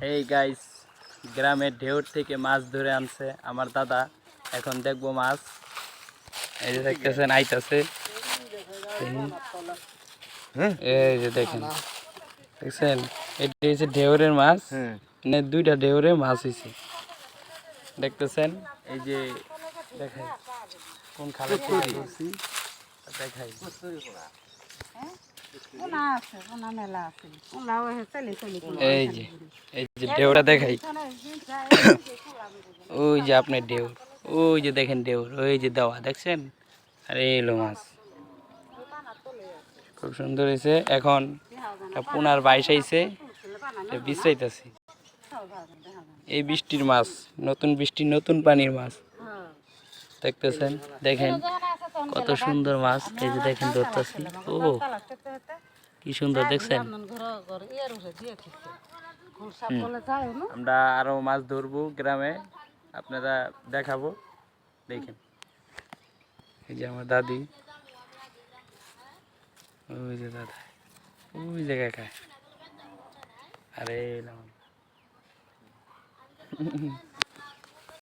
এই গাইস, গ্রামের ঢেউর থেকে মাছ ধরে আনছে আমার দাদা। এখন দেখবো মাছ। এই যে দেখতেছেন আইতাছে। এই যে দেখেন, দেখছেন এটা হচ্ছে ঢেউরের মাছ। মানে দুইটা ঢেউরে মাছ হয়েছে, দেখতেছেন। এই যে দেখাই কোন খালে ধরছি, দেখাই। এই যে এই যে ঢেউটা দেখাই। ওই যে আপনার ঢেউর, ওই যে দেখেন ঢেউর, ওই যে দেওয়া দেখছেন। আর এলো মাছ, খুব সুন্দর হয়েছে। এখন পুনার বাইশ আইছে, বিশ্রাইতেছি। এই বৃষ্টির মাছ, নতুন বৃষ্টির নতুন পানির মাছ দেখতেছেন। দেখেন কত সুন্দর মাছ। এই যে দেখেন ধরতেছি। ও কি সুন্দর দেখছেন। আমরা আরো মাছ ধরবো গ্রামে, আপনারা দেখাবো, দেখেন। এই যে আমার দাদি, ওই যে দাদা, ওই জায়গায় খায়। আরে